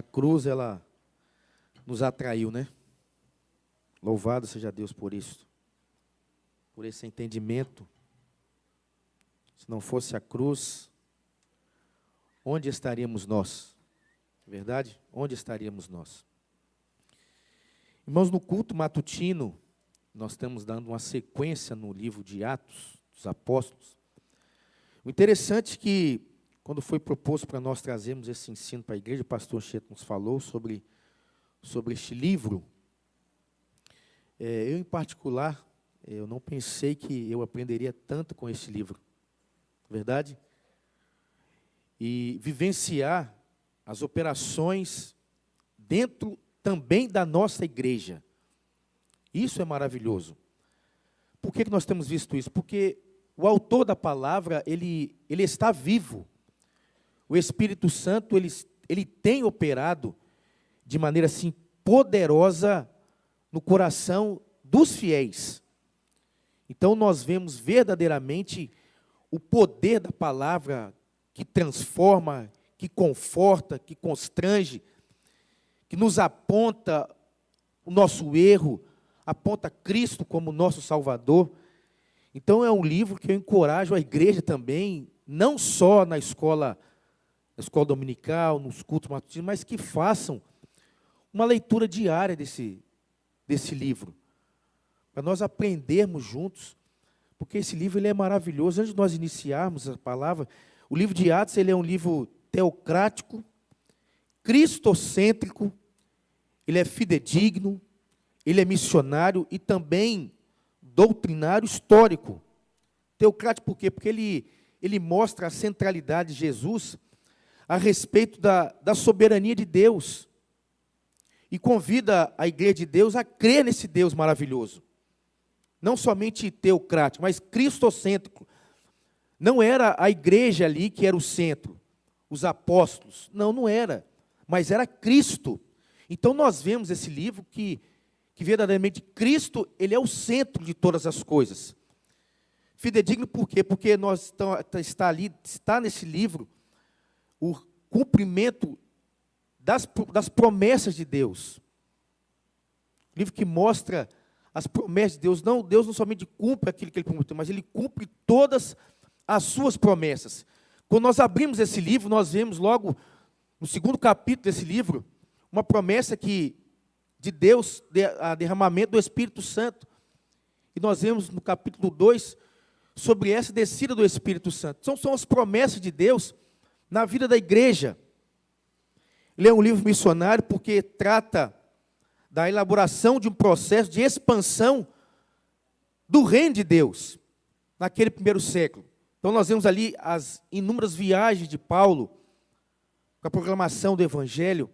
A cruz, ela nos atraiu, né? Louvado seja Deus por isso, por esse entendimento. Se não fosse a cruz, onde estaríamos nós? Verdade? Onde estaríamos nós? Irmãos, no culto matutino, nós estamos dando uma sequência no livro de Atos dos Apóstolos. O interessante é que, quando foi proposto para nós trazermos esse ensino para a igreja, o pastor Cheto nos falou sobre este livro. Eu, em particular, eu não pensei que eu aprenderia tanto com este livro. Verdade? E vivenciar as operações dentro também da nossa igreja. Isso é maravilhoso. Por que nós temos visto isso? Porque o autor da palavra, ele está vivo. O Espírito Santo, ele tem operado de maneira assim poderosa no coração dos fiéis. Então nós vemos verdadeiramente o poder da palavra que transforma, que conforta, que constrange, que nos aponta o nosso erro, aponta Cristo como nosso Salvador. Então é um livro que eu encorajo a igreja também, não só na escola dominical, nos cultos matutinos, mas que façam uma leitura diária desse livro, para nós aprendermos juntos, porque esse livro ele é maravilhoso. Antes de nós iniciarmos a palavra, o livro de Atos ele é um livro teocrático, cristocêntrico, ele é fidedigno, ele é missionário e também doutrinário histórico. Teocrático por quê? Porque ele mostra a centralidade de Jesus a respeito da soberania de Deus e convida a igreja de Deus a crer nesse Deus maravilhoso. Não somente teocrático, mas cristocêntrico. Não era a igreja ali que era o centro, os apóstolos. Não era. Mas era Cristo. Então nós vemos esse livro que verdadeiramente Cristo, ele é o centro de todas as coisas. Fidedigno por quê? Porque está nesse livro o cumprimento das promessas de Deus. Livro que mostra as promessas de Deus. Deus não somente cumpre aquilo que Ele prometeu, mas Ele cumpre todas as suas promessas. Quando nós abrimos esse livro, nós vemos logo, no segundo capítulo desse livro, uma promessa de Deus, a derramamento do Espírito Santo. E nós vemos no capítulo 2, sobre essa descida do Espírito Santo. São as promessas de Deus na vida da igreja. Ele é um livro missionário porque trata da elaboração de um processo de expansão do reino de Deus, naquele primeiro século. Então nós vemos ali as inúmeras viagens de Paulo, com a proclamação do Evangelho.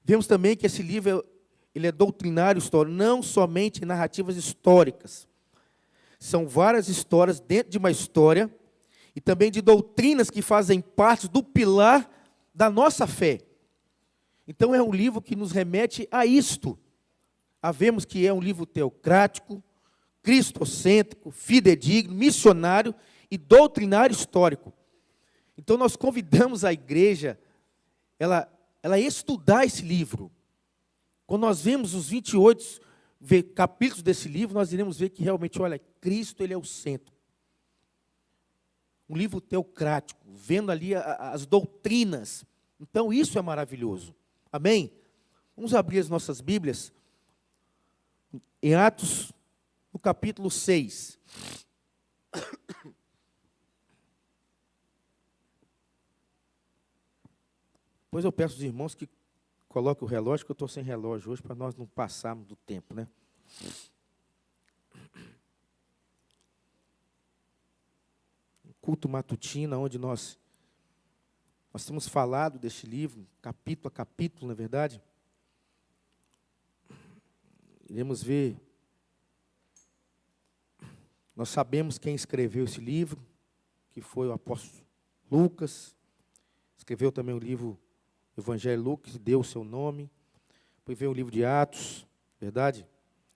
Vemos também que esse livro ele é doutrinário histórico, não somente narrativas históricas. São várias histórias dentro de uma história, e também de doutrinas que fazem parte do pilar da nossa fé. Então é um livro que nos remete a isto. Vemos que é um livro teocrático, cristocêntrico, fidedigno, missionário e doutrinário histórico. Então nós convidamos a igreja, ela estudar esse livro. Quando nós vemos os 28 capítulos desse livro, nós iremos ver que realmente, olha, Cristo ele é o centro. Um livro teocrático, vendo ali as doutrinas. Então isso é maravilhoso. Amém? Vamos abrir as nossas Bíblias em Atos, no capítulo 6. Depois eu peço aos irmãos que coloquem o relógio, que eu estou sem relógio hoje, para nós não passarmos do tempo, né? Culto matutino, onde nós temos falado deste livro, capítulo a capítulo, na verdade. Iremos ver. Nós sabemos quem escreveu esse livro, que foi o apóstolo Lucas. Escreveu também o livro Evangelho de Lucas, deu o seu nome. Depois veio o livro de Atos, verdade?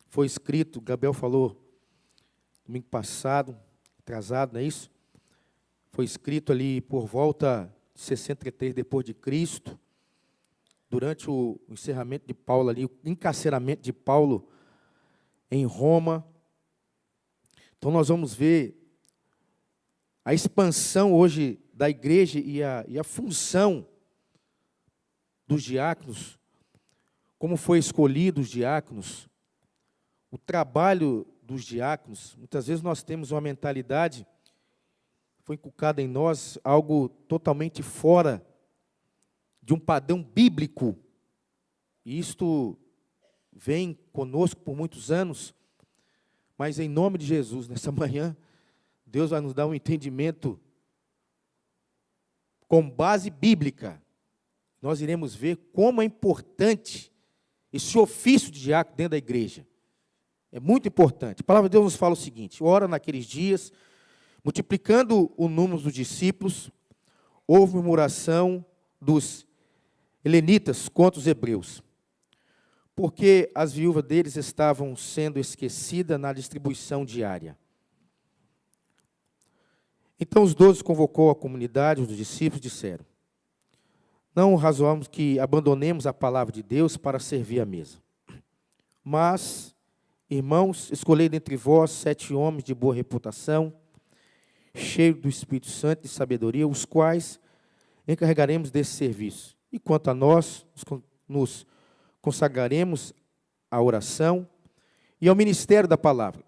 Foi escrito, Gabriel falou domingo passado, atrasado, não é isso? Foi escrito ali por volta de 63 depois de Cristo. durante o encerramento de Paulo ali, o encarceramento de Paulo em Roma. Então nós vamos ver a expansão hoje da igreja e a função dos diáconos, como foi escolhido os diáconos, o trabalho dos diáconos. Muitas vezes nós temos uma mentalidade, foi inculcada em nós, algo totalmente fora de um padrão bíblico. E isto vem conosco por muitos anos, mas em nome de Jesus, nessa manhã, Deus vai nos dar um entendimento com base bíblica. Nós iremos ver como é importante esse ofício de diácono dentro da igreja. É muito importante. A palavra de Deus nos fala o seguinte: ora, naqueles dias, multiplicando o número dos discípulos, houve murmuração dos helenitas contra os hebreus, porque as viúvas deles estavam sendo esquecidas na distribuição diária. Então os 12 convocou a comunidade, os discípulos, e disseram: não razoamos que abandonemos a palavra de Deus para servir à mesa. Mas, irmãos, escolhei dentre vós 7 homens de boa reputação, cheios do Espírito Santo e de sabedoria, os quais encarregaremos desse serviço. E quanto a nós, nos consagraremos à oração e ao ministério da palavra.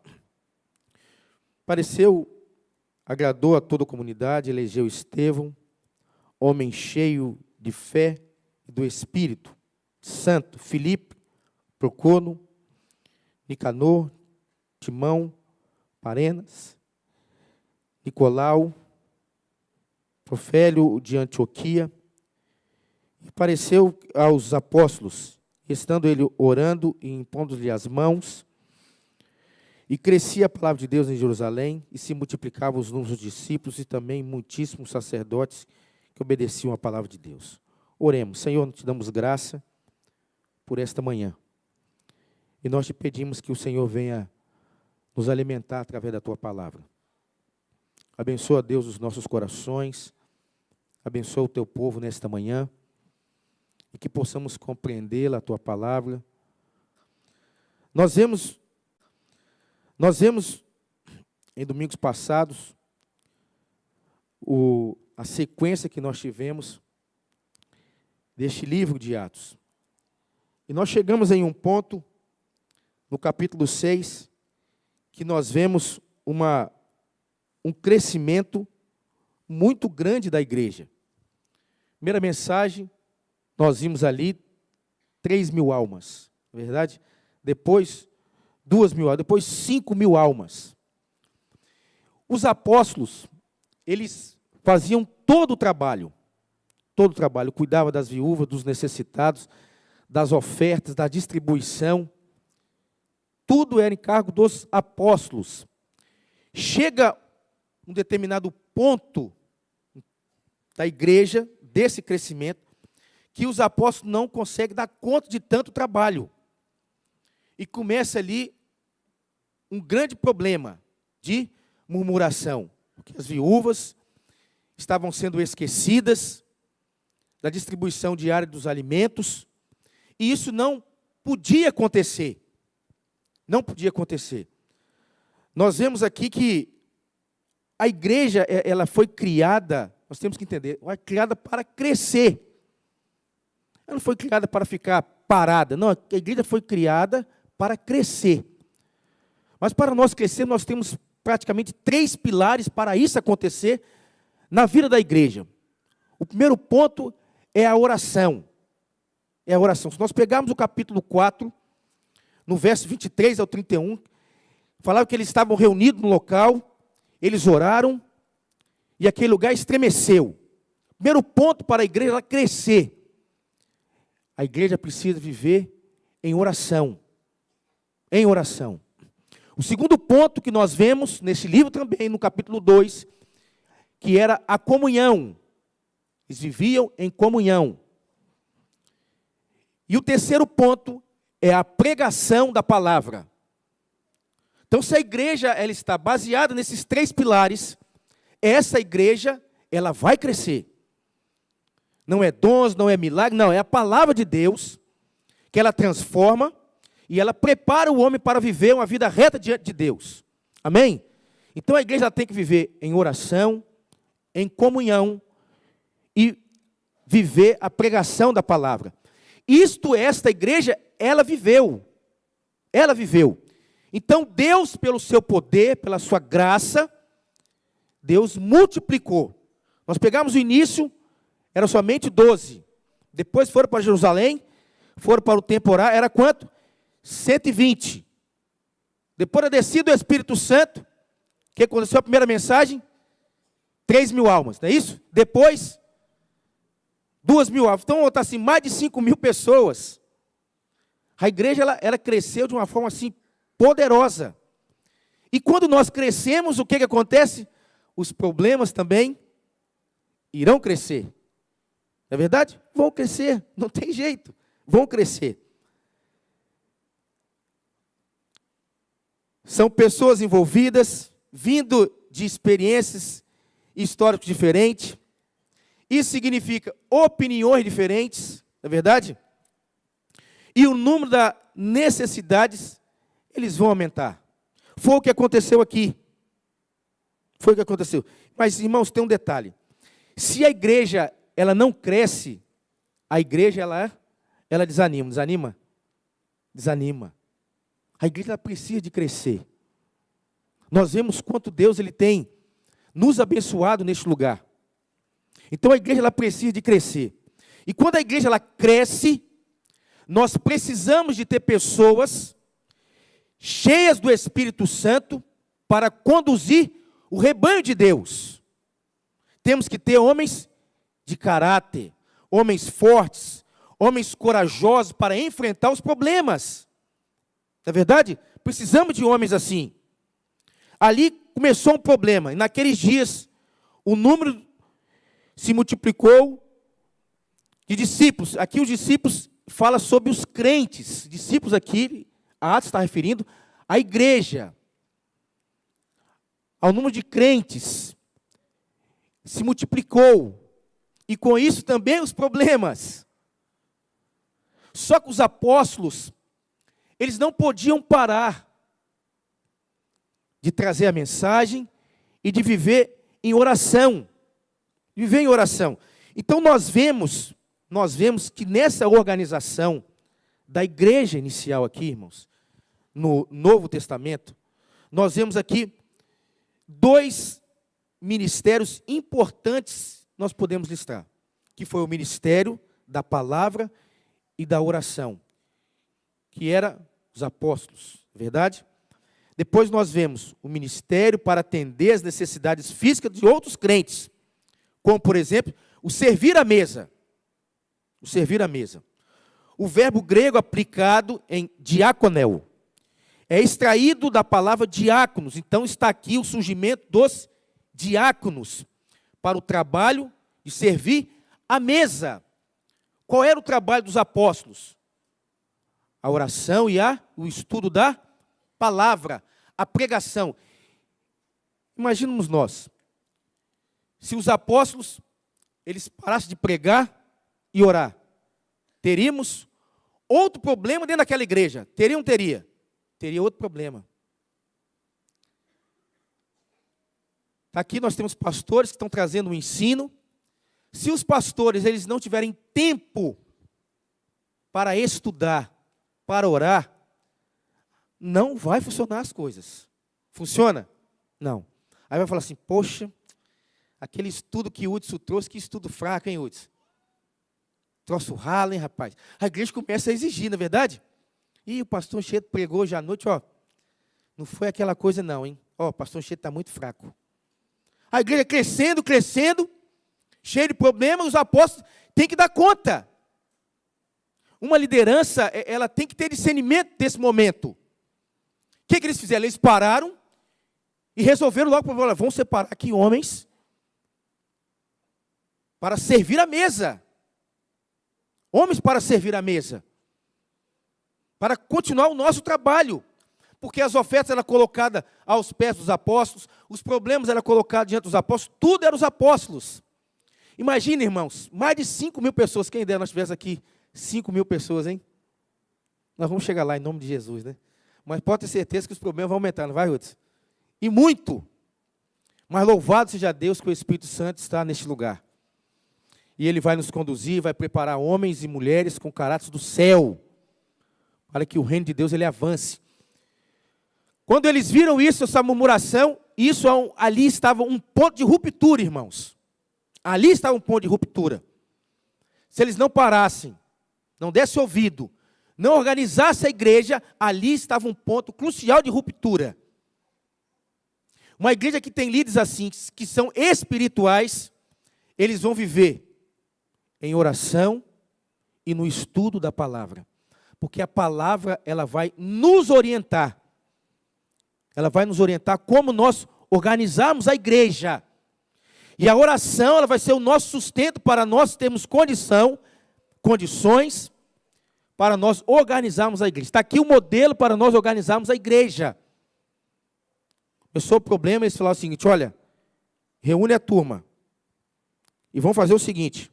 Agradou a toda a comunidade, elegeu Estevão, homem cheio de fé e do Espírito Santo, Filipe, Procono, Nicanor, Timão, Parenas, Nicolau, Profélio de Antioquia. E pareceu aos apóstolos, estando ele orando e impondo-lhe as mãos, e crescia a palavra de Deus em Jerusalém, e se multiplicavam os números dos discípulos, e também muitíssimos sacerdotes que obedeciam à palavra de Deus. Oremos. Senhor, te damos graça por esta manhã. E nós te pedimos que o Senhor venha nos alimentar através da tua palavra. Abençoa, Deus, os nossos corações. Abençoa o teu povo nesta manhã. E que possamos compreendê-la, a tua palavra. Nós vemos em domingos passados, a sequência que nós tivemos deste livro de Atos. E nós chegamos em um ponto, no capítulo 6, que nós vemos um crescimento muito grande da igreja. Primeira mensagem, nós vimos ali 3.000 almas, não é verdade? Depois, 2.000 almas, depois 5.000 almas. Os apóstolos, eles faziam todo o trabalho, cuidavam das viúvas, dos necessitados, das ofertas, da distribuição. Tudo era encargo dos apóstolos. Chega um determinado ponto da igreja, desse crescimento, que os apóstolos não conseguem dar conta de tanto trabalho. E começa ali um grande problema de murmuração, porque as viúvas estavam sendo esquecidas da distribuição diária dos alimentos, e isso não podia acontecer. Não podia acontecer. Nós vemos aqui que a igreja, ela foi criada, nós temos que entender, foi criada para crescer. Ela não foi criada para ficar parada, não, a igreja foi criada para crescer. Mas para nós crescer, nós temos praticamente 3 pilares para isso acontecer na vida da igreja. O primeiro ponto é a oração. É a oração. Se nós pegarmos o capítulo 4, no verso 23 ao 31, falava que eles estavam reunidos no local, eles oraram, e aquele lugar estremeceu. Primeiro ponto para a igreja, ela crescer. A igreja precisa viver em oração. Em oração. O segundo ponto que nós vemos nesse livro também, no capítulo 2, que era a comunhão. Eles viviam em comunhão. E o terceiro ponto é a pregação da palavra. Então, se a igreja ela está baseada nesses 3 pilares, essa igreja ela vai crescer. Não é dons, não é milagre, não, é a palavra de Deus, que ela transforma e ela prepara o homem para viver uma vida reta diante de Deus. Amém? Então a igreja ela tem que viver em oração, em comunhão e viver a pregação da palavra. Esta igreja, ela viveu. Ela viveu. Então Deus, pelo seu poder, pela sua graça, Deus multiplicou. Nós pegamos o início, era somente 12. Depois foram para Jerusalém, foram para o temporário, era quanto? 120. Depois da descida do Espírito Santo, o que aconteceu? A primeira mensagem, 3.000 almas, não é isso? Depois, 2.000 almas. Então, está assim, mais de 5.000 pessoas. A igreja, ela cresceu de uma forma assim, poderosa. E quando nós crescemos, o que acontece? Os problemas também irão crescer. Não é verdade? Vão crescer, não tem jeito. Vão crescer. São pessoas envolvidas, vindo de experiências históricas diferentes. Isso significa opiniões diferentes, não é verdade? E o número das necessidades, eles vão aumentar. Foi o que aconteceu aqui. Foi o que aconteceu. Mas, irmãos, tem um detalhe. Se a igreja, ela não cresce, a igreja, ela desanima. Desanima? Desanima. A igreja ela precisa de crescer. Nós vemos quanto Deus ele tem nos abençoado neste lugar. Então a igreja ela precisa de crescer. E quando a igreja ela cresce, nós precisamos de ter pessoas cheias do Espírito Santo para conduzir o rebanho de Deus. Temos que ter homens de caráter, homens fortes, homens corajosos para enfrentar os problemas. Não é verdade? Precisamos de homens assim. Ali começou um problema. E naqueles dias, o número se multiplicou de discípulos. Aqui os discípulos fala sobre os crentes. Discípulos aqui, a Atos está referindo à igreja. Ao número de crentes. Se multiplicou. E com isso também os problemas. Só que os apóstolos, eles não podiam parar de trazer a mensagem e de viver em oração. Viver em oração. Então nós vemos que nessa organização da igreja inicial aqui, irmãos, no Novo Testamento, nós vemos aqui 2 ministérios importantes, nós podemos listar, que foi o ministério da palavra e da oração, que era os apóstolos, verdade? Depois nós vemos o ministério para atender as necessidades físicas de outros crentes, como, por exemplo, o servir à mesa. O servir à mesa. O verbo grego aplicado em diaconel é extraído da palavra diáconos. Então está aqui o surgimento dos diáconos para o trabalho de servir à mesa. Qual era o trabalho dos apóstolos? A oração e o estudo da palavra, a pregação. Imaginemos nós, se os apóstolos, eles parassem de pregar e orar, teríamos outro problema dentro daquela igreja. Teria ou não teria? Teria outro problema. Aqui nós temos pastores que estão trazendo um ensino. Se os pastores eles não tiverem tempo para estudar, para orar, não vai funcionar as coisas. Funciona? Não. Aí vai falar assim, poxa, aquele estudo que o Hudson trouxe, que estudo fraco, hein, Hudson? Troço ralo, hein, rapaz? A igreja começa a exigir, não é verdade? E o pastor Anchieta pregou hoje à noite, ó, não foi aquela coisa não, hein? Ó, o pastor Anchieta está muito fraco. A igreja crescendo, cheio de problemas, os apóstolos têm que dar conta. Uma liderança, ela tem que ter discernimento desse momento. O que eles fizeram? Eles pararam e resolveram logo, vamos separar aqui homens para servir à mesa. Homens para servir à mesa. Para continuar o nosso trabalho. Porque as ofertas eram colocadas aos pés dos apóstolos, os problemas eram colocados diante dos apóstolos, tudo eram os apóstolos. Imagina, irmãos, mais de 5.000 pessoas. Quem dera nós tivesse aqui 5.000 pessoas, hein? Nós vamos chegar lá em nome de Jesus, né? Mas pode ter certeza que os problemas vão aumentar, não vai, Ruth? E muito. Mas louvado seja Deus que o Espírito Santo está neste lugar. E Ele vai nos conduzir, vai preparar homens e mulheres com caráter do céu, para que o reino de Deus ele avance. Quando eles viram isso, essa murmuração, ali estava um ponto de ruptura, irmãos. Ali estava um ponto de ruptura. Se eles não parassem, não dessem ouvido, não organizassem a igreja, ali estava um ponto crucial de ruptura. Uma igreja que tem líderes assim, que são espirituais, eles vão viver em oração e no estudo da palavra. Porque a palavra, ela vai nos orientar. Ela vai nos orientar como nós organizarmos a igreja. E a oração, ela vai ser o nosso sustento para nós termos condições para nós organizarmos a igreja. Está aqui o modelo para nós organizarmos a igreja. O problema é eles falaram o seguinte: olha, reúne a turma e vamos fazer o seguinte: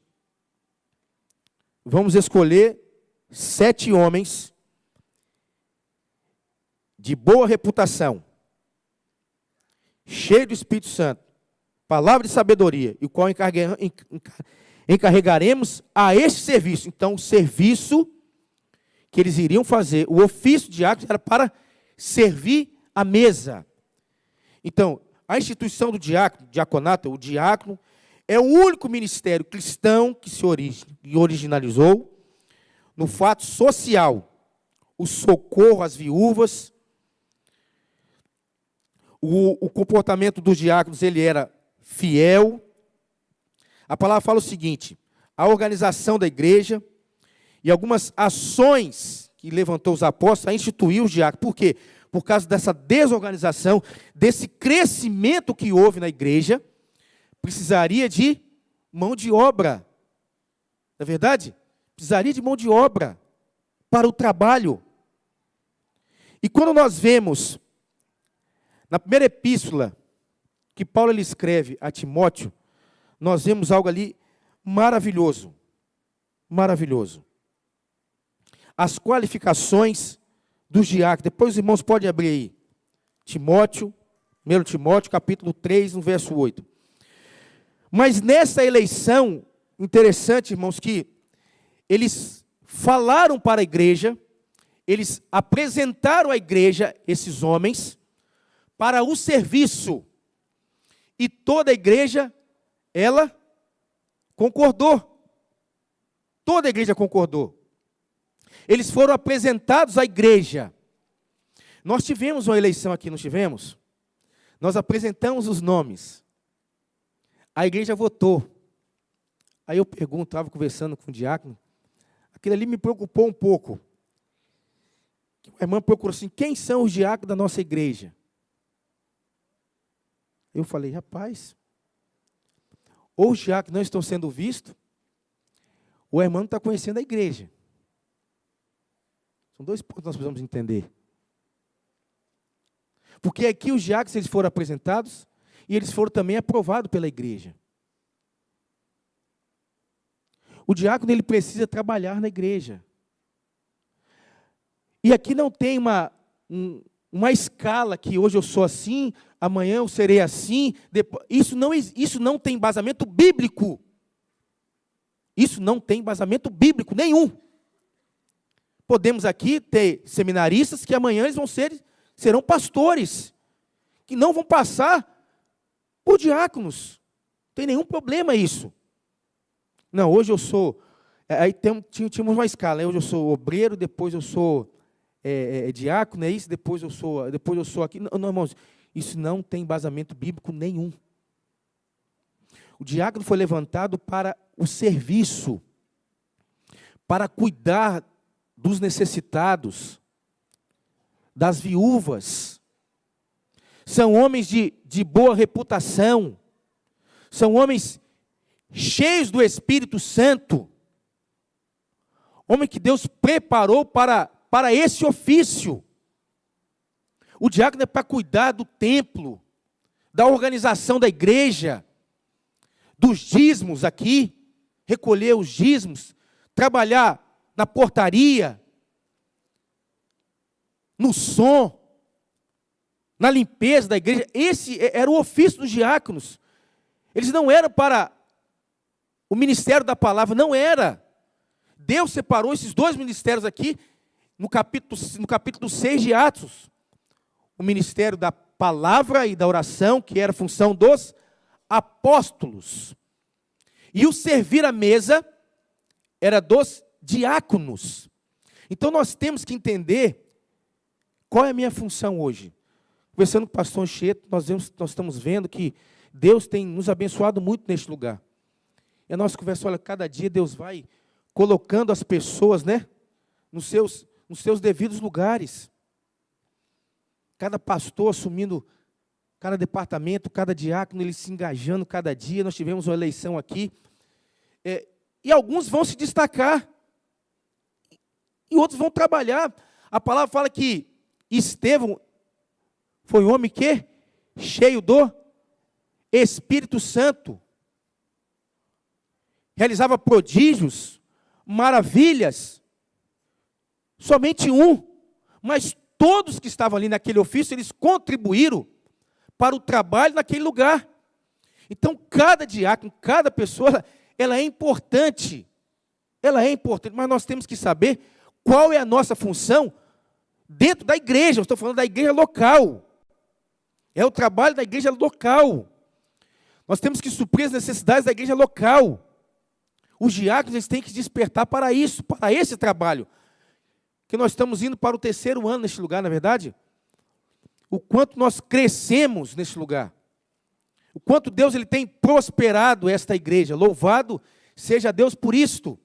vamos escolher 7 homens de boa reputação, cheios do Espírito Santo, palavra de sabedoria, e o qual encarregaremos a este serviço. Então, o serviço que eles iriam fazer, o ofício de diácono, era para servir a mesa. Então, a instituição do diaconato, o diácono, é o único ministério cristão que se originalizou no fato social, o socorro às viúvas. O comportamento dos diáconos, ele era fiel. A palavra fala o seguinte: a organização da igreja e algumas ações que levantou os apóstolos a instituir os diáconos. Por quê? Por causa dessa desorganização, desse crescimento que houve na igreja, precisaria de mão de obra. Não é verdade? Precisaria de mão de obra para o trabalho. E quando nós vemos, na primeira epístola que Paulo ele escreve a Timóteo, nós vemos algo ali maravilhoso. Maravilhoso. As qualificações dos diáconos. Depois os irmãos podem abrir aí. 1 Timóteo, capítulo 3, no verso 8. Mas nessa eleição, interessante, irmãos, que eles falaram para a igreja, eles apresentaram à igreja esses homens para o serviço. E toda a igreja, ela concordou. Toda a igreja concordou. Eles foram apresentados à igreja. Nós tivemos uma eleição aqui, não tivemos? Nós apresentamos os nomes. A igreja votou. Aí eu pergunto, estava conversando com o diácono, aquilo ali me preocupou um pouco. A irmã procurou assim: quem são os diáconos da nossa igreja? Eu falei: rapaz, ou os diáconos não estão sendo vistos, ou a irmã não está conhecendo a igreja. São 2 pontos que nós precisamos entender. Porque aqui os diáconos eles foram apresentados e eles foram também aprovados pela igreja. O diácono ele precisa trabalhar na igreja. E aqui não tem uma escala que hoje eu sou assim, amanhã eu serei assim. Depois, isso não tem embasamento bíblico. Isso não tem embasamento bíblico nenhum. Podemos aqui ter seminaristas que amanhã eles serão pastores, que não vão passar por diáconos. Não tem nenhum problema isso. Não, hoje eu sou... Aí tínhamos uma escala. Hoje eu sou obreiro, depois eu sou diácono, é isso? Depois eu sou aqui. Não, irmãos, isso não tem embasamento bíblico nenhum. O diácono foi levantado para o serviço, para cuidar dos necessitados, das viúvas. São homens de boa reputação, são homens cheios do Espírito Santo, homem que Deus preparou para esse ofício. O diácono é para cuidar do templo, da organização da igreja, dos dízimos aqui, recolher os dízimos, trabalhar na portaria, no som, na limpeza da igreja. Esse era o ofício dos diáconos. Eles não eram para o ministério da palavra, não era. Deus separou esses dois ministérios aqui, no capítulo 6 de Atos. O ministério da palavra e da oração, que era a função dos apóstolos. E o servir à mesa era dos diáconos. Então nós temos que entender qual é a minha função hoje. Conversando com o pastor Anchieta, nós estamos vendo que Deus tem nos abençoado muito neste lugar. E a nossa conversa, olha, cada dia Deus vai colocando as pessoas, né, nos seus devidos lugares. Cada pastor assumindo cada departamento, cada diácono, ele se engajando cada dia. Nós tivemos uma eleição aqui. E alguns vão se destacar. E outros vão trabalhar. A palavra fala que Estevão foi um homem que cheio do Espírito Santo. Realizava prodígios, maravilhas. Somente um. Mas todos que estavam ali naquele ofício, eles contribuíram para o trabalho naquele lugar. Então, cada diácono, cada pessoa, ela é importante. Ela é importante, mas nós temos que saber qual é a nossa função dentro da igreja. Eu estou falando da igreja local. É o trabalho da igreja local. Nós temos que suprir as necessidades da igreja local. Os diáconos, eles têm que despertar para isso, para esse trabalho. Que nós estamos indo para o 3º ano neste lugar, na verdade. O quanto nós crescemos neste lugar. O quanto Deus ele tem prosperado esta igreja. Louvado seja Deus por isto.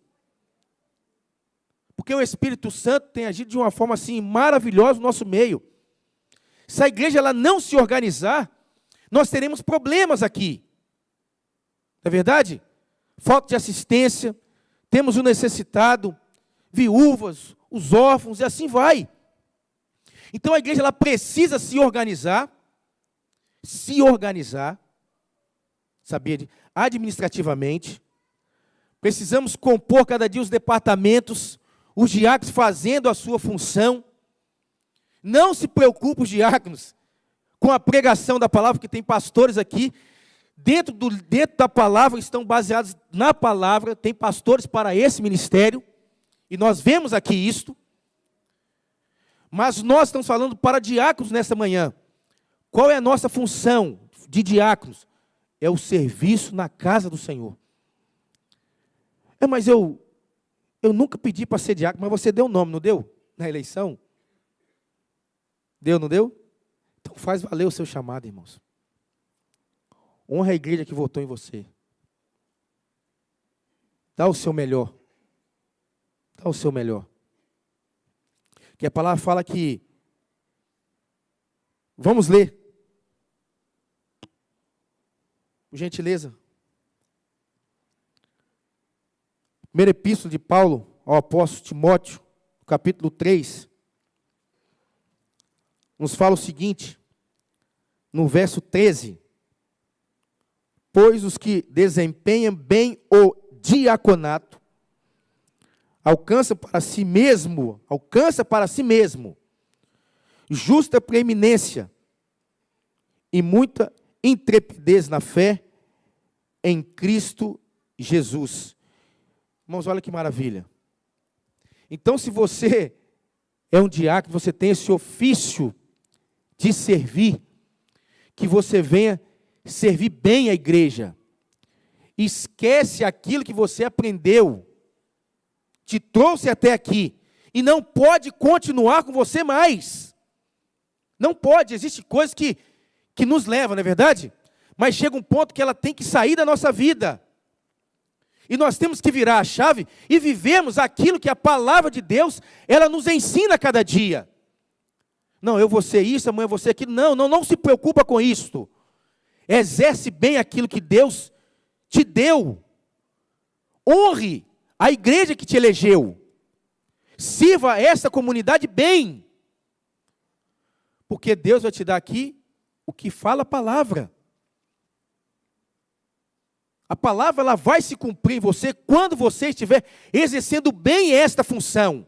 Porque o Espírito Santo tem agido de uma forma assim maravilhosa no nosso meio. Se a igreja ela não se organizar, nós teremos problemas aqui. Não é verdade? Falta de assistência, temos o necessitado, viúvas, os órfãos, e assim vai. Então a igreja ela precisa se organizar, sabia, administrativamente. Precisamos compor cada dia os departamentos, os diáconos fazendo a sua função. Não se preocupe os diáconos com a pregação da palavra, que tem pastores aqui, dentro da palavra, estão baseados na palavra, tem pastores para esse ministério, e nós vemos aqui isto. Mas nós estamos falando para diáconos nessa manhã. Qual é a nossa função de diáconos? É o serviço na casa do Senhor. Mas eu nunca pedi para ser diácono, mas você deu o nome, não deu? Na eleição? Deu, não deu? Então faz valer o seu chamado, irmãos. Honra a igreja que votou em você. Dá o seu melhor. Dá o seu melhor. Que a palavra fala que... Vamos ler. Por gentileza. Primeira epístola de Paulo ao apóstolo Timóteo, capítulo 3. Nos fala o seguinte, no verso 13. Pois os que desempenham bem o diaconato, alcança para si mesmo justa preeminência e muita intrepidez na fé em Cristo Jesus. Irmãos, olha que maravilha. Então, se você é um diácono, você tem esse ofício de servir, que você venha servir bem a igreja. Esquece aquilo que você aprendeu, te trouxe até aqui, e não pode continuar com você mais. Não pode, existem coisas que nos levam, não é verdade? Mas chega um ponto que ela tem que sair da nossa vida. E nós temos que virar a chave e vivemos aquilo que a palavra de Deus, ela nos ensina a cada dia. Não, eu vou ser isso, amanhã eu vou ser aquilo. Não se preocupa com isto. Exerce bem aquilo que Deus te deu. Honre a igreja que te elegeu. Sirva essa comunidade bem. Porque Deus vai te dar aqui o que fala a palavra. A palavra ela vai se cumprir em você quando você estiver exercendo bem esta função.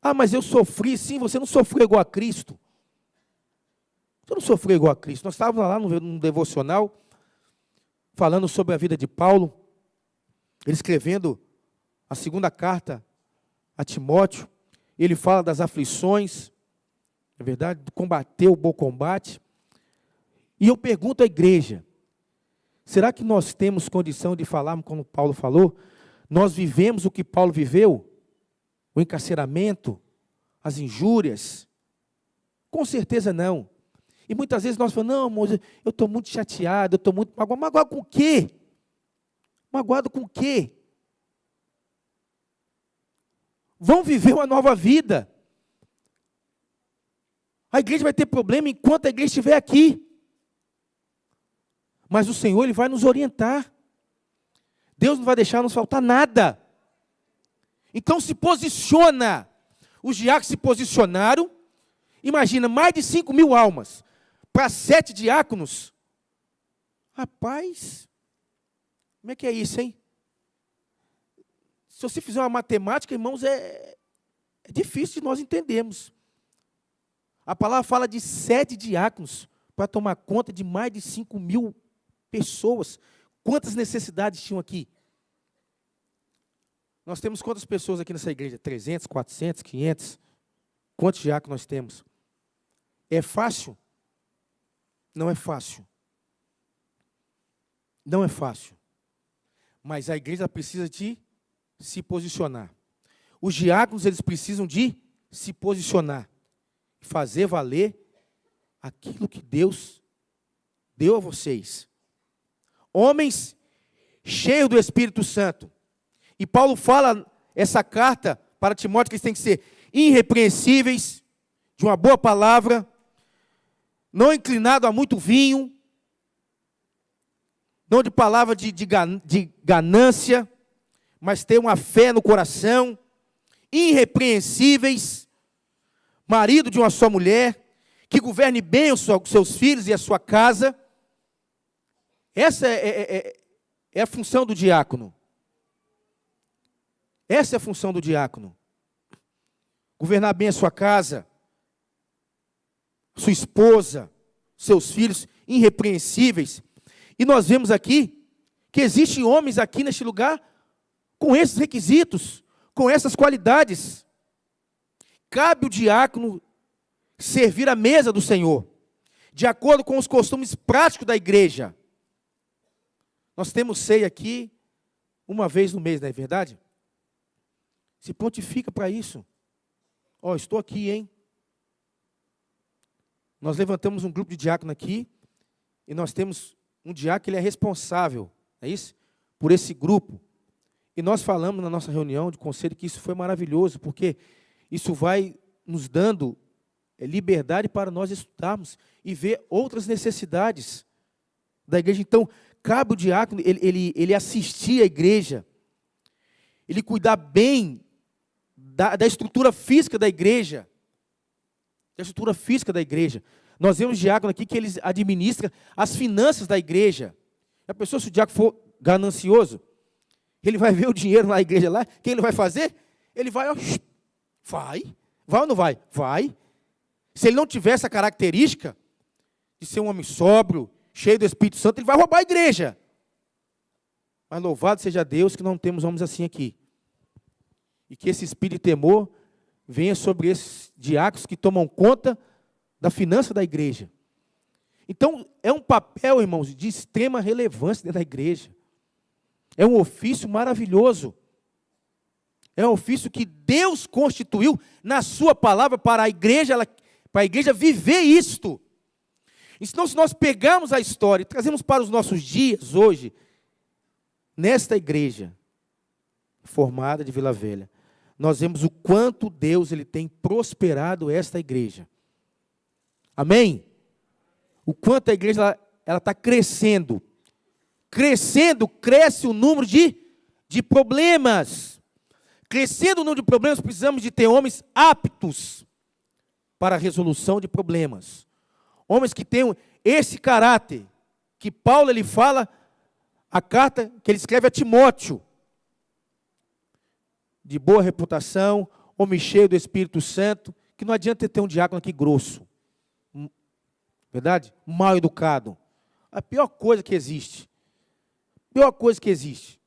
Ah, mas eu sofri. Sim, você não sofreu igual a Cristo. Você não sofreu igual a Cristo. Nós estávamos lá no devocional, falando sobre a vida de Paulo, ele escrevendo a segunda carta a Timóteo. Ele fala das aflições, é verdade, de combater o bom combate. E eu pergunto à igreja, será que nós temos condição de falar como Paulo falou? Nós vivemos o que Paulo viveu? O encarceramento, as injúrias? Com certeza não. E muitas vezes nós falamos, não, irmãos, eu estou muito chateado, eu estou muito magoado. Magoado com o quê? Magoado com o quê? Vão viver uma nova vida. A igreja vai ter problema enquanto a igreja estiver aqui. Mas o Senhor, Ele vai nos orientar. Deus não vai deixar nos faltar nada. Então se posiciona. Os diáconos se posicionaram. Imagina, mais de 5.000 almas. Para 7 diáconos. Rapaz, como é que é isso, hein? Se você fizer uma matemática, irmãos, é difícil de nós entendermos. A palavra fala de 7 diáconos para tomar conta de mais de 5.000 pessoas. Quantas necessidades tinham aqui? Nós temos quantas pessoas aqui nessa igreja? 300, 400, 500? Quantos diáconos nós temos? É fácil? Não é fácil. Não é fácil. Mas a igreja precisa de se posicionar. Os diáconos, eles precisam de se posicionar. Fazer valer aquilo que Deus deu a vocês. Homens cheios do Espírito Santo. E Paulo fala essa carta para Timóteo que eles têm que ser irrepreensíveis, de uma boa palavra, não inclinado a muito vinho, não de palavra de ganância, mas ter uma fé no coração, irrepreensíveis, marido de uma só mulher, que governe bem os seus filhos e a sua casa. Essa é a função do diácono. Essa é a função do diácono. Governar bem a sua casa, sua esposa, seus filhos, irrepreensíveis. E nós vemos aqui que existem homens aqui neste lugar com esses requisitos, com essas qualidades. Cabe o diácono servir à mesa do Senhor, de acordo com os costumes práticos da igreja. Nós temos ceia aqui uma vez no mês, não é verdade? Se pontifica para isso. Ó, estou aqui, hein? Nós levantamos um grupo de diácono aqui, e nós temos um diácono que ele é responsável, é isso? Por esse grupo. E nós falamos na nossa reunião de conselho que isso foi maravilhoso, porque isso vai nos dando liberdade para nós estudarmos e ver outras necessidades da igreja. Então, cabe o diácono, ele assistir a igreja, ele cuidar bem da estrutura física da igreja. Da estrutura física da igreja. Nós vemos diácono aqui que eles administram as finanças da igreja. A pessoa, se o diácono for ganancioso, ele vai ver o dinheiro na igreja lá, o que ele vai fazer? Ele vai, ó, vai ou não vai? Vai. Se ele não tiver essa característica de ser um homem sóbrio, cheio do Espírito Santo, ele vai roubar a igreja. Mas louvado seja Deus que não temos homens assim aqui. E que esse espírito de temor venha sobre esses diáconos que tomam conta da finança da igreja. Então, é um papel, irmãos, de extrema relevância dentro da igreja. É um ofício maravilhoso. É um ofício que Deus constituiu na sua palavra para a igreja viver isto. Então, se nós pegarmos a história e trazemos para os nossos dias hoje, nesta igreja formada de Vila Velha, nós vemos o quanto Deus ele tem prosperado esta igreja. Amém? O quanto a igreja ela está crescendo. Crescendo, cresce o número de problemas. Crescendo o número de problemas, precisamos de ter homens aptos para a resolução de problemas. Homens que tenham esse caráter que Paulo ele fala, a carta que ele escreve a Timóteo, de boa reputação, homem cheio do Espírito Santo, que não adianta ter um diácono aqui grosso, verdade? Mal educado. A pior coisa que existe. Pior coisa que existe.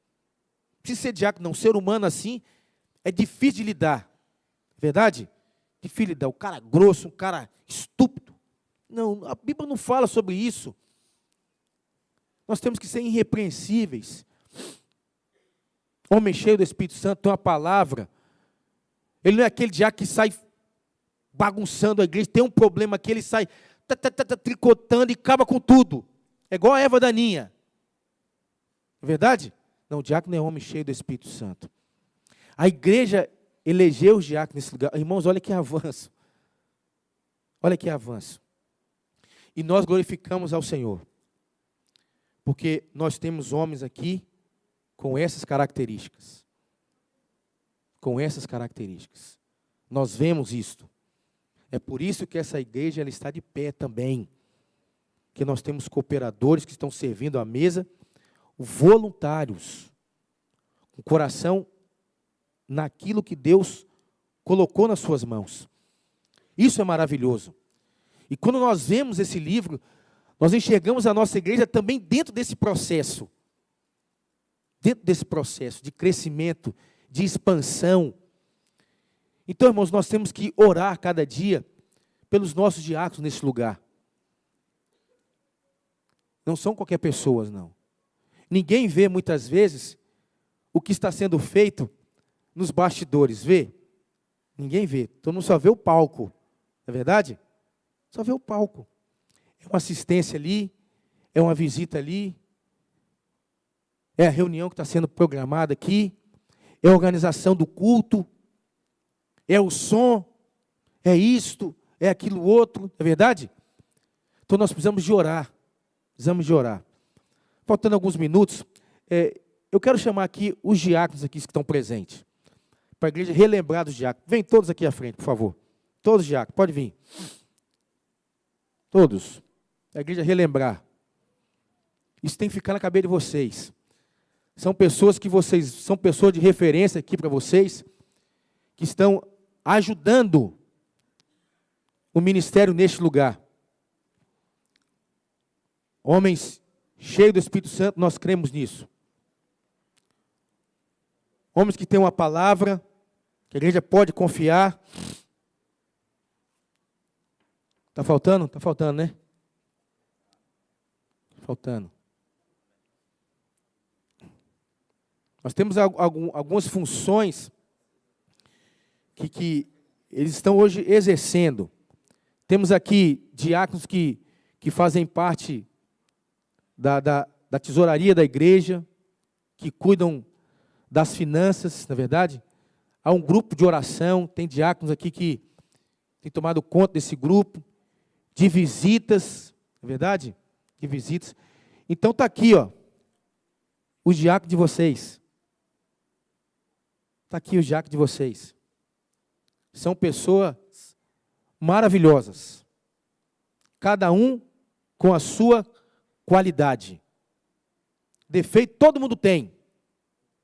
Não precisa ser diácono, não. Ser humano assim é difícil de lidar. Verdade? Difícil de lidar. O cara grosso, um cara estúpido. Não, a Bíblia não fala sobre isso. Nós temos que ser irrepreensíveis. Homem cheio do Espírito Santo tem uma palavra. Ele não é aquele diácono que sai bagunçando a igreja. Tem um problema aqui, ele sai tricotando e acaba com tudo. É igual a erva daninha. É verdade? Não, o diácono é homem cheio do Espírito Santo. A igreja elegeu os diáconos nesse lugar. Irmãos, olha que avanço. Olha que avanço. E nós glorificamos ao Senhor. Porque nós temos homens aqui com essas características. Com essas características. Nós vemos isto. É por isso que essa igreja ela está de pé também. Que nós temos cooperadores que estão servindo à mesa, voluntários, com o coração naquilo que Deus colocou nas suas mãos. Isso é maravilhoso. E quando nós vemos esse livro, nós enxergamos a nossa igreja também dentro desse processo. Dentro desse processo de crescimento, de expansão. Então, irmãos, nós temos que orar cada dia pelos nossos diáconos nesse lugar. Não são qualquer pessoas, não. Ninguém vê, muitas vezes, o que está sendo feito nos bastidores. Vê? Ninguém vê. Todo mundo só vê o palco. Não é verdade? Só vê o palco. É uma assistência ali, é uma visita ali, é a reunião que está sendo programada aqui, é a organização do culto, é o som, é isto, é aquilo outro. Não é verdade? Então nós precisamos de orar. Precisamos de orar. Faltando alguns minutos, eu quero chamar aqui os diáconos aqui que estão presentes. Para a igreja relembrar dos diáconos. Vem todos aqui à frente, por favor. Todos os diáconos, pode vir. Todos. A igreja relembrar. Isso tem que ficar na cabeça de vocês. São pessoas de referência aqui para vocês, que estão ajudando o ministério neste lugar. Homens cheios do Espírito Santo, nós cremos nisso. Homens que têm uma palavra, que a igreja pode confiar. Está faltando? Está faltando, né? Faltando. Nós temos algumas funções que eles estão hoje exercendo. Temos aqui diáconos que fazem parte da tesouraria da igreja, que cuidam das finanças, na verdade. Há um grupo de oração, tem diáconos aqui que têm tomado conta desse grupo, de visitas, na verdade? De visitas. Então está aqui, ó, os diáconos de vocês. Está aqui os diáconos de vocês. São pessoas maravilhosas. Cada um com a sua qualidade. Defeito todo mundo tem.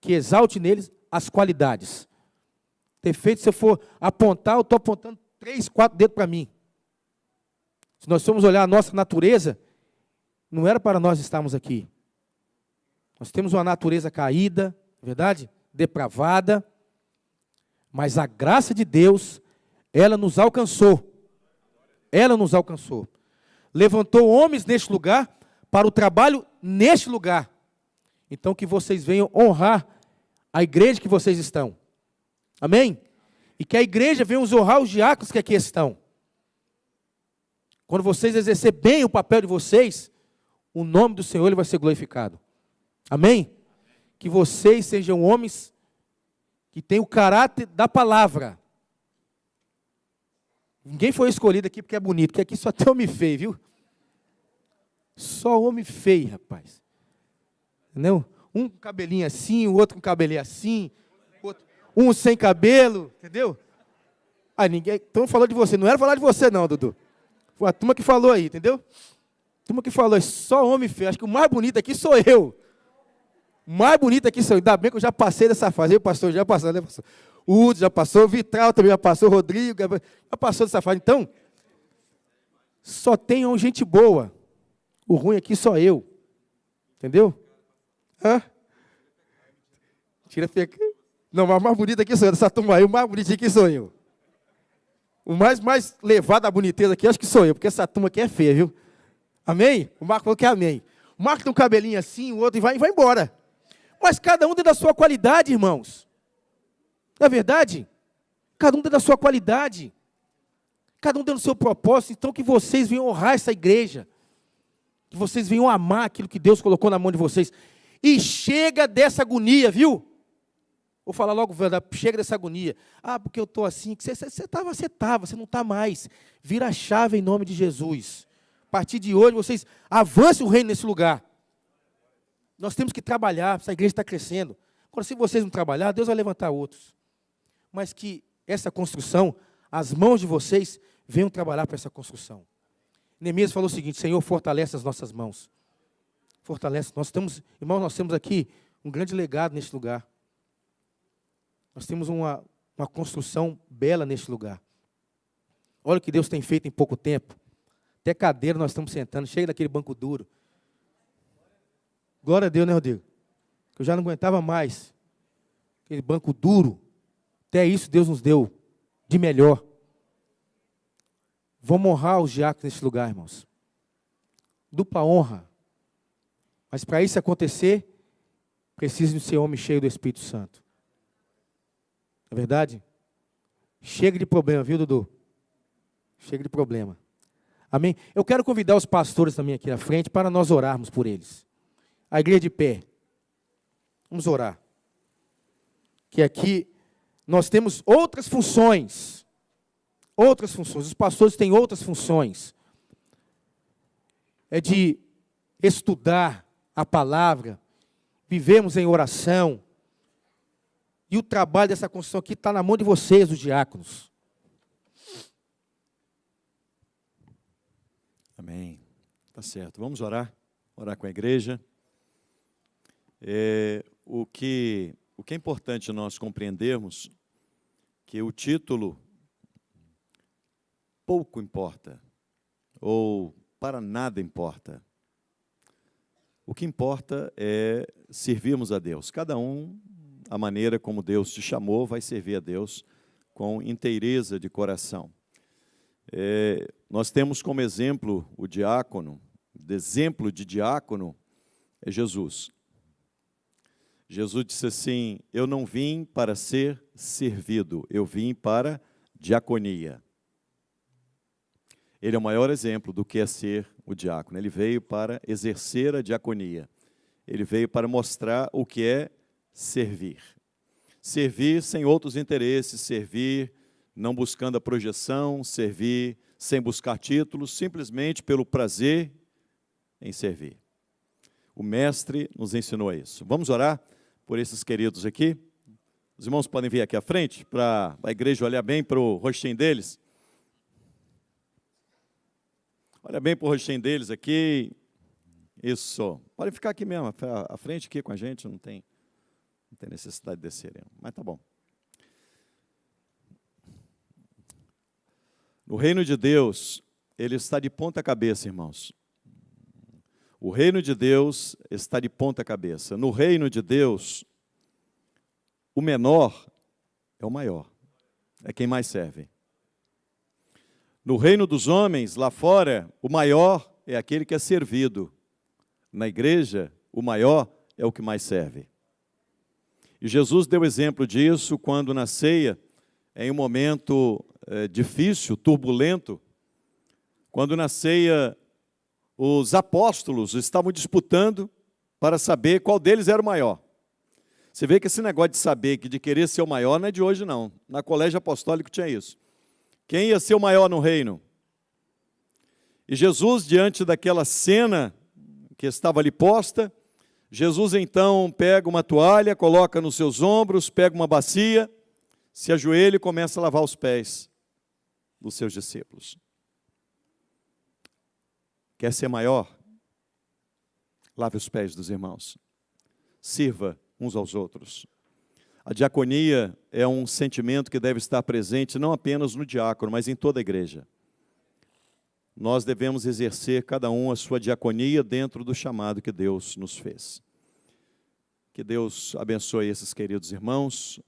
Que exalte neles as qualidades. Defeito, se eu for apontar, eu estou apontando 3, 4 dedos para mim. Se nós formos olhar a nossa natureza, não era para nós estarmos aqui. Nós temos uma natureza caída, verdade? Depravada. Mas a graça de Deus, ela nos alcançou. Ela nos alcançou. Levantou homens neste lugar para o trabalho neste lugar. Então que vocês venham honrar a igreja que vocês estão. Amém? E que a igreja venha honrar os diáconos que aqui estão. Quando vocês exercerem bem o papel de vocês, o nome do Senhor ele vai ser glorificado. Amém? Que vocês sejam homens que têm o caráter da palavra. Ninguém foi escolhido aqui porque é bonito, porque aqui só tem homem feio, viu? Só homem feio, rapaz. Entendeu? Um com cabelinho assim, o outro com cabelinho assim, um sem cabelo, entendeu? Ah, ninguém. Então falou de você. Não era falar de você, não, Dudu. Foi a turma que falou aí, entendeu? Turma que falou, é só homem feio. Acho que o mais bonito aqui sou eu. O mais bonito aqui sou eu. Ainda bem que eu já passei dessa fase. Eu, pastor, já passou, né, pastor? O Udo já passou, o Vitral também já passou, o Rodrigo já passou dessa fase. Então, só tenham gente boa. O ruim aqui sou eu. Entendeu? Hã? Tira feia. Não, mas o mais bonito aqui sou eu. Dessa turma aí, o mais bonito aqui sou eu. O mais levado à boniteza aqui, acho que sou eu, porque essa turma aqui é feia, viu? Amém? O Marco falou que é amém. O Marco tem um cabelinho assim, o outro e vai embora. Mas cada um tem da sua qualidade, irmãos. Não é verdade? Cada um tem da sua qualidade. Cada um tem o seu propósito. Então que vocês venham honrar essa igreja. Que vocês venham amar aquilo que Deus colocou na mão de vocês. E chega dessa agonia, viu? Vou falar logo, chega dessa agonia. Ah, porque eu estou assim. Você estava, você não está mais. Vira a chave em nome de Jesus. A partir de hoje, vocês avancem o reino nesse lugar. Nós temos que trabalhar, essa igreja está crescendo. Agora, se vocês não trabalhar, Deus vai levantar outros. Mas que essa construção, as mãos de vocês, venham trabalhar para essa construção. Neemias falou o seguinte: Senhor, fortalece as nossas mãos. Fortalece. Irmãos, nós temos aqui um grande legado neste lugar. Nós temos uma construção bela neste lugar. Olha o que Deus tem feito em pouco tempo. Até cadeira nós estamos sentando, chega daquele banco duro. Glória a Deus, né, Rodrigo? Eu já não aguentava mais. Aquele banco duro. Até isso Deus nos deu de melhor. Vamos honrar os diáconos neste lugar, irmãos. Dupla honra. Mas para isso acontecer, precisa de ser homem cheio do Espírito Santo. Não é verdade? Chega de problema, viu, Dudu? Chega de problema. Amém? Eu quero convidar os pastores também aqui na frente para nós orarmos por eles. A igreja de pé. Vamos orar. Que aqui nós temos outras funções. Outras funções. Os pastores têm outras funções. É de estudar a palavra, vivemos em oração. E o trabalho dessa construção aqui está na mão de vocês, os diáconos. Amém. Tá certo. Vamos orar. Orar com a igreja. O que é importante nós compreendermos que o título pouco importa, ou para nada importa. O que importa é servirmos a Deus. Cada um, a maneira como Deus te chamou, vai servir a Deus com inteireza de coração. Nós temos como exemplo o diácono, exemplo de diácono é Jesus. Jesus disse assim: eu não vim para ser servido, eu vim para diaconia. Ele é o maior exemplo do que é ser o diácono. Ele veio para exercer a diaconia. Ele veio para mostrar o que é servir. Servir sem outros interesses, servir não buscando a projeção, servir sem buscar títulos, simplesmente pelo prazer em servir. O mestre nos ensinou isso. Vamos orar por esses queridos aqui? Os irmãos podem vir aqui à frente para a igreja olhar bem para o rostinho deles. Olha bem para o rostinho deles aqui. Isso. Pode ficar aqui mesmo, à frente aqui com a gente, não tem necessidade de descer, mas tá bom. No reino de Deus, ele está de ponta cabeça, irmãos. O reino de Deus está de ponta cabeça. No reino de Deus, o menor é o maior. É quem mais serve. No reino dos homens, lá fora, o maior é aquele que é servido. Na igreja, o maior é o que mais serve. E Jesus deu exemplo disso quando na ceia, em um momento difícil, turbulento, quando na ceia os apóstolos estavam disputando para saber qual deles era o maior. Você vê que esse negócio de saber, de querer ser o maior, não é de hoje não. Na colégio apostólico tinha isso. Quem ia ser o maior no reino? E Jesus, diante daquela cena que estava ali posta, Jesus então pega uma toalha, coloca nos seus ombros, pega uma bacia, se ajoelha e começa a lavar os pés dos seus discípulos. Quer ser maior? Lave os pés dos irmãos. Sirva uns aos outros. A diaconia é um sentimento que deve estar presente não apenas no diácono, mas em toda a igreja. Nós devemos exercer cada um a sua diaconia dentro do chamado que Deus nos fez. Que Deus abençoe esses queridos irmãos,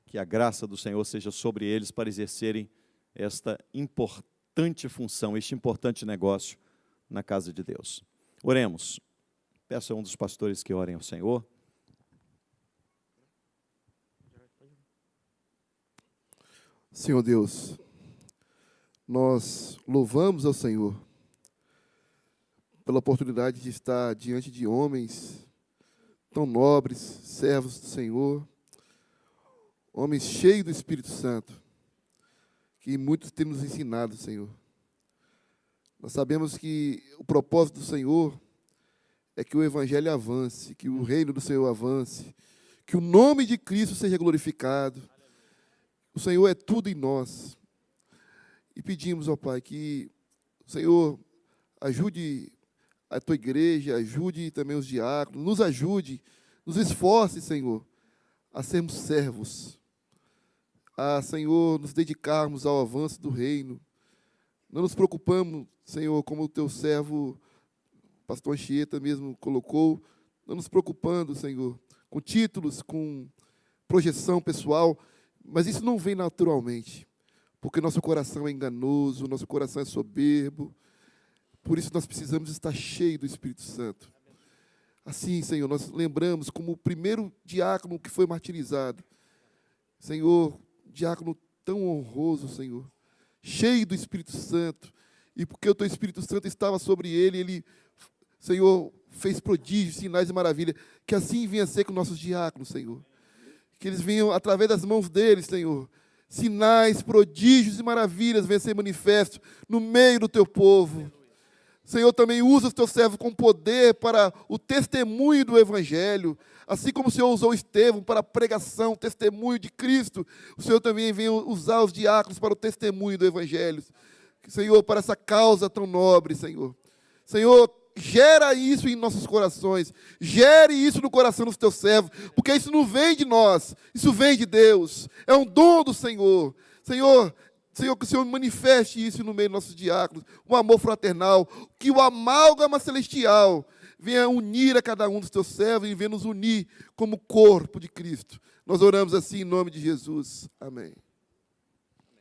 que a graça do Senhor seja sobre eles para exercerem esta importante função, este importante negócio na casa de Deus. Oremos. Peço a um dos pastores que orem ao Senhor. Senhor Deus, nós louvamos ao Senhor pela oportunidade de estar diante de homens tão nobres, servos do Senhor, homens cheios do Espírito Santo, que muitos têm nos ensinado, Senhor. Nós sabemos que o propósito do Senhor é que o Evangelho avance, que o reino do Senhor avance, que o nome de Cristo seja glorificado. O Senhor é tudo em nós. E pedimos, ó Pai, que o Senhor ajude a Tua igreja, ajude também os diáconos, nos ajude, nos esforce, Senhor, a sermos servos, a, Senhor, nos dedicarmos ao avanço do reino. Não nos preocupamos, Senhor, como o Teu servo, pastor Anchieta mesmo colocou, não nos preocupando, Senhor, com títulos, com projeção pessoal, mas isso não vem naturalmente, porque nosso coração é enganoso, nosso coração é soberbo, por isso nós precisamos estar cheios do Espírito Santo. Assim, Senhor, nós lembramos como o primeiro diácono que foi martirizado, Senhor, diácono tão honroso, Senhor, cheio do Espírito Santo, e porque o Teu Espírito Santo estava sobre ele, ele, Senhor, fez prodígios, sinais e maravilhas, que assim venha ser com nossos diáconos, Senhor. Que eles venham, através das mãos deles, Senhor, sinais, prodígios e maravilhas venham ser manifestos no meio do Teu povo. Senhor, também usa os Teus servos com poder para o testemunho do Evangelho, assim como o Senhor usou Estevão para a pregação, testemunho de Cristo, o Senhor também venha usar os diáconos para o testemunho do Evangelho. Senhor, para essa causa tão nobre, Senhor. Senhor, gera isso em nossos corações, gere isso no coração dos Teus servos, porque isso não vem de nós, isso vem de Deus, é um dom do Senhor. Senhor, que o Senhor manifeste isso no meio dos nossos diáconos, um amor fraternal, que o amálgama celestial venha unir a cada um dos Teus servos e venha nos unir como corpo de Cristo. Nós oramos assim em nome de Jesus. Amém.